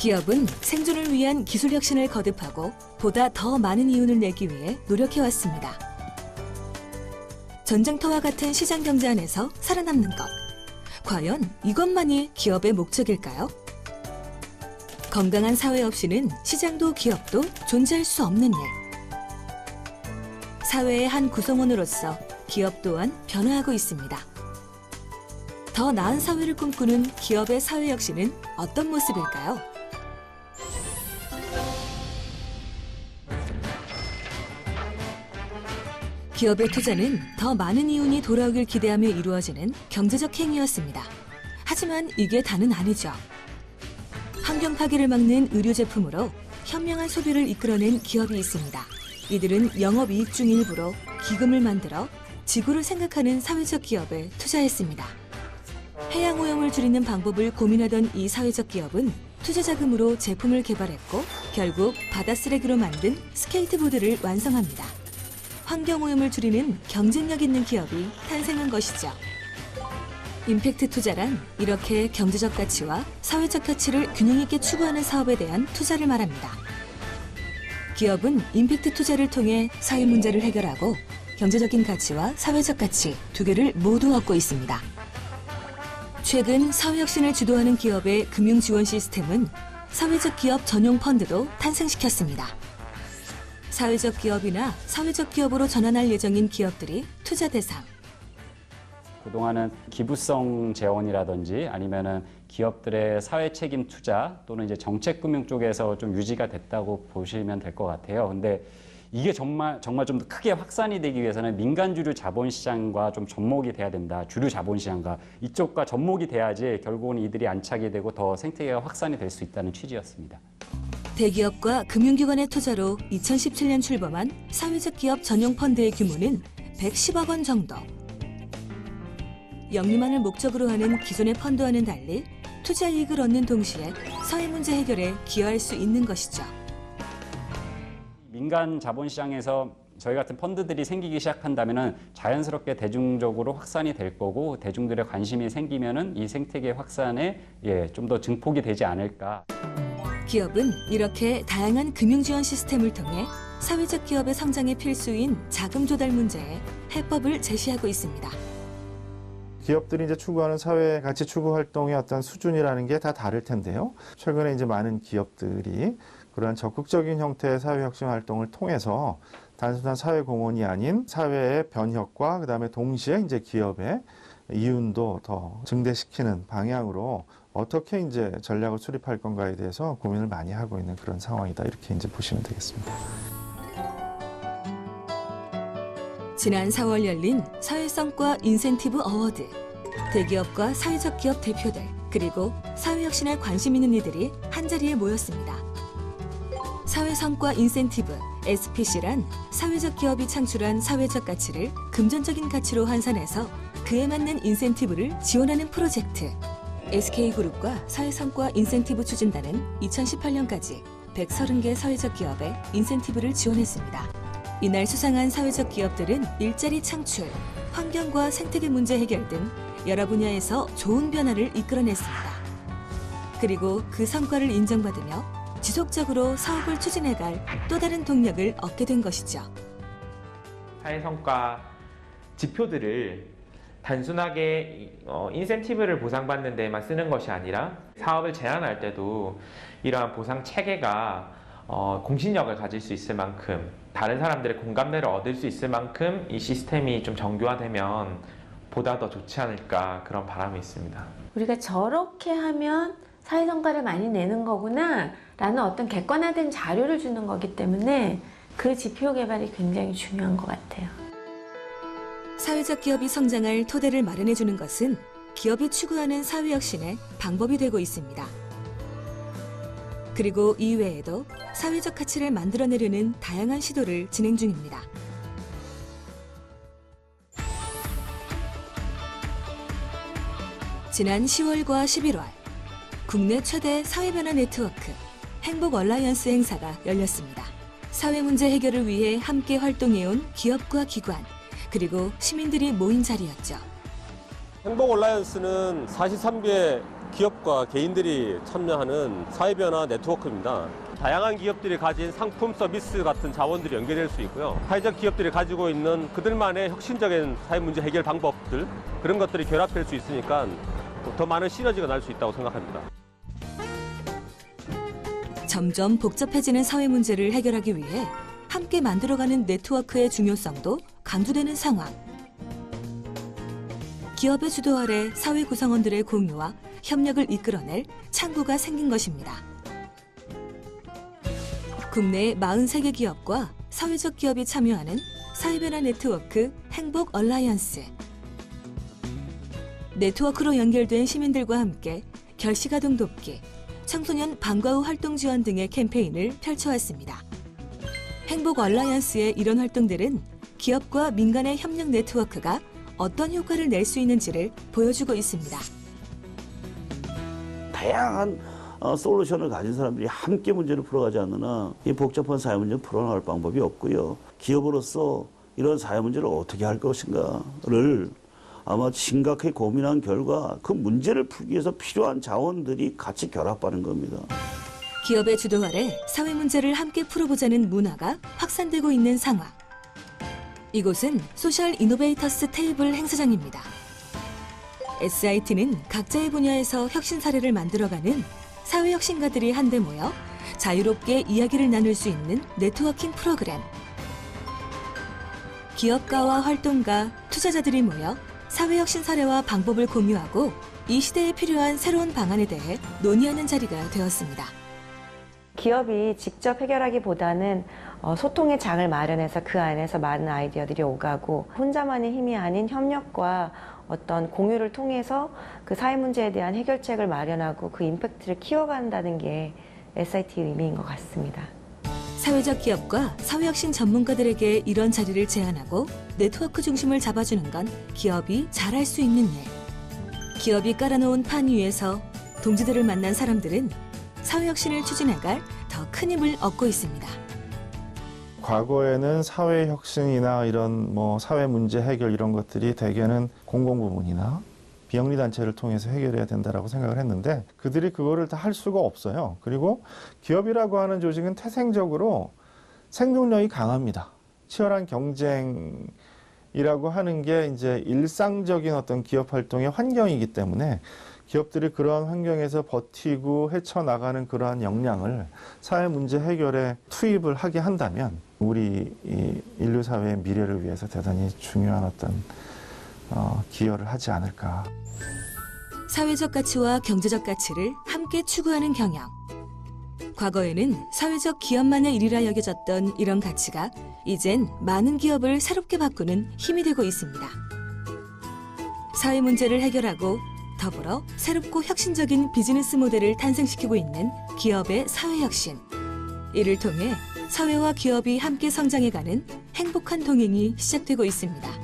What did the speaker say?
기업은 생존을 위한 기술 혁신을 거듭하고 보다 더 많은 이윤을 내기 위해 노력해왔습니다. 전쟁터와 같은 시장 경제 안에서 살아남는 것. 과연 이것만이 기업의 목적일까요? 건강한 사회 없이는 시장도 기업도 존재할 수 없는 일. 사회의 한 구성원으로서 기업 또한 변화하고 있습니다. 더 나은 사회를 꿈꾸는 기업의 사회 혁신은 어떤 모습일까요? 기업의 투자는 더 많은 이윤이 돌아오길 기대하며 이루어지는 경제적 행위였습니다. 하지만 이게 다는 아니죠. 환경 파괴를 막는 의료 제품으로 현명한 소비를 이끌어낸 기업이 있습니다. 이들은 영업이익 중 일부로 기금을 만들어 지구를 생각하는 사회적 기업에 투자했습니다. 해양 오염을 줄이는 방법을 고민하던 이 사회적 기업은 투자 자금으로 제품을 개발했고 결국 바다 쓰레기로 만든 스케이트보드를 완성합니다. 환경 오염을 줄이는 경쟁력 있는 기업이 탄생한 것이죠. 임팩트 투자란 이렇게 경제적 가치와 사회적 가치를 균형 있게 추구하는 사업에 대한 투자를 말합니다. 기업은 임팩트 투자를 통해 사회 문제를 해결하고 경제적인 가치와 사회적 가치 두 개를 모두 얻고 있습니다. 최근 사회혁신을 주도하는 기업의 금융 지원 시스템은 사회적 기업 전용 펀드도 탄생시켰습니다. 사회적 기업이나 사회적 기업으로 전환할 예정인 기업들이 투자 대상. 그동안은 기부성 재원이라든지 아니면은 기업들의 사회 책임 투자 또는 이제 정책 금융 쪽에서 좀 유지가 됐다고 보시면 될 것 같아요. 근데 이게 정말 좀 더 크게 확산이 되기 위해서는 민간 주류 자본시장과 좀 접목이 돼야 된다. 주류 자본시장과 이쪽과 접목이 돼야지 결국은 이들이 안착이 되고 더 생태계가 확산이 될 수 있다는 취지였습니다. 대기업과 금융기관의 투자로 2017년 출범한 사회적 기업 전용 펀드의 규모는 110억 원 정도. 영리만을 목적으로 하는 기존의 펀드와는 달리 투자 이익을 얻는 동시에 사회 문제 해결에 기여할 수 있는 것이죠. 민간 자본시장에서 저희 같은 펀드들이 생기기 시작한다면은 자연스럽게 대중적으로 확산이 될 거고 대중들의 관심이 생기면은 이 생태계 확산에 좀 더 증폭이 되지 않을까. 기업은 이렇게 다양한 금융 지원 시스템을 통해 사회적 기업의 성장에 필수인 자금 조달 문제에 해법을 제시하고 있습니다. 기업들이 이제 추구하는 사회 가치 추구 활동의 어떤 수준이라는 게 다 다를 텐데요. 최근에 이제 많은 기업들이 그러한 적극적인 형태의 사회혁신 활동을 통해서 단순한 사회 공헌이 아닌 사회의 변혁과 그다음에 동시에 이제 기업의 이윤도 더 증대시키는 방향으로 어떻게 이제 전략을 수립할 건가에 대해서 고민을 많이 하고 있는 그런 상황이다. 이렇게 이제 보시면 되겠습니다. 지난 4월 열린 사회성과 인센티브 어워드. 대기업과 사회적 기업 대표들, 그리고 사회혁신에 관심 있는 이들이 한자리에 모였습니다. 사회성과 인센티브, SPC란 사회적 기업이 창출한 사회적 가치를 금전적인 가치로 환산해서 그에 맞는 인센티브를 지원하는 프로젝트. SK그룹과 사회성과 인센티브 추진단은 2018년까지 130개 사회적 기업에 인센티브를 지원했습니다. 이날 수상한 사회적 기업들은 일자리 창출, 환경과 생태계 문제 해결 등 여러 분야에서 좋은 변화를 이끌어냈습니다. 그리고 그 성과를 인정받으며 지속적으로 사업을 추진해갈 또 다른 동력을 얻게 된 것이죠. 사회성과 지표들을 단순하게 인센티브를 보상받는 데에만 쓰는 것이 아니라 사업을 제안할 때도 이러한 보상 체계가 공신력을 가질 수 있을 만큼 다른 사람들의 공감대를 얻을 수 있을 만큼 이 시스템이 좀 정교화되면 보다 더 좋지 않을까 그런 바람이 있습니다. 우리가 저렇게 하면 사회성과를 많이 내는 거구나 라는 어떤 객관화된 자료를 주는 거기 때문에 그 지표 개발이 굉장히 중요한 것 같아요. 사회적 기업이 성장할 토대를 마련해주는 것은 기업이 추구하는 사회혁신의 방법이 되고 있습니다. 그리고 이외에도 사회적 가치를 만들어내려는 다양한 시도를 진행 중입니다. 지난 10월과 11월, 국내 최대 사회변화 네트워크 행복 얼라이언스 행사가 열렸습니다. 사회 문제 해결을 위해 함께 활동해온 기업과 기관, 그리고 시민들이 모인 자리였죠. 행복 얼라이언스는 43개 기업과 개인들이 참여하는 사회변화 네트워크입니다. 다양한 기업들이 가진 상품, 서비스 같은 자원들이 연계될 수 있고요. 사회적 기업들이 가지고 있는 그들만의 혁신적인 사회 문제 해결 방법들, 그런 것들이 결합될 수 있으니까 더 많은 시너지가 날 수 있다고 생각합니다. 점점 복잡해지는 사회 문제를 해결하기 위해 함께 만들어가는 네트워크의 중요성도 강조되는 상황. 기업의 주도 아래 사회 구성원들의 공유와 협력을 이끌어낼 창구가 생긴 것입니다. 국내 43개 기업과 사회적 기업이 참여하는 사회변화 네트워크 행복 얼라이언스. 네트워크로 연결된 시민들과 함께 결시가동 돕기, 청소년 방과 후 활동 지원 등의 캠페인을 펼쳐왔습니다. 행복 얼라이언스의 이런 활동들은 기업과 민간의 협력 네트워크가 어떤 효과를 낼 수 있는지를 보여주고 있습니다. 다양한 솔루션을 가진 사람들이 함께 문제를 풀어가지 않는 한 이 복잡한 사회 문제를 풀어나갈 방법이 없고요. 기업으로서 이런 사회 문제를 어떻게 할 것인가를 아마 심각하게 고민한 결과 그 문제를 풀기 위해서 필요한 자원들이 같이 결합하는 겁니다. 기업의 주도 아래 사회 문제를 함께 풀어보자는 문화가 확산되고 있는 상황. 이곳은 소셜 이노베이터스 테이블 행사장입니다. SIT는 각자의 분야에서 혁신 사례를 만들어가는 사회 혁신가들이 한데 모여 자유롭게 이야기를 나눌 수 있는 네트워킹 프로그램. 기업가와 활동가, 투자자들이 모여 사회 혁신 사례와 방법을 공유하고 이 시대에 필요한 새로운 방안에 대해 논의하는 자리가 되었습니다. 기업이 직접 해결하기보다는 소통의 장을 마련해서 그 안에서 많은 아이디어들이 오가고 혼자만의 힘이 아닌 협력과 어떤 공유를 통해서 그 사회 문제에 대한 해결책을 마련하고 그 임팩트를 키워간다는 게 SIT의 의미인 것 같습니다. 사회적 기업과 사회혁신 전문가들에게 이런 자리를 제안하고 네트워크 중심을 잡아주는 건 기업이 잘할 수 있는 일. 기업이 깔아놓은 판 위에서 동지들을 만난 사람들은 사회혁신을 추진해갈 더 큰 힘을 얻고 있습니다. 과거에는 사회혁신이나 이런 사회 문제 해결 이런 것들이 대개는 공공부문이나 비영리 단체를 통해서 해결해야 된다라고 생각을 했는데 그들이 그거를 다 할 수가 없어요. 그리고 기업이라고 하는 조직은 태생적으로 생존력이 강합니다. 치열한 경쟁이라고 하는 게 이제 일상적인 어떤 기업 활동의 환경이기 때문에 기업들이 그러한 환경에서 버티고 헤쳐나가는 그러한 역량을 사회 문제 해결에 투입을 하게 한다면 우리 이 인류 사회의 미래를 위해서 대단히 중요한 어떤 기여를 하지 않을까. 사회적 가치와 경제적 가치를 함께 추구하는 경영. 과거에는 사회적 기업만의 일이라 여겨졌던 이런 가치가 이젠 많은 기업을 새롭게 바꾸는 힘이 되고 있습니다. 사회 문제를 해결하고 더불어 새롭고 혁신적인 비즈니스 모델을 탄생시키고 있는 기업의 사회혁신. 이를 통해 사회와 기업이 함께 성장해가는 행복한 동행이 시작되고 있습니다.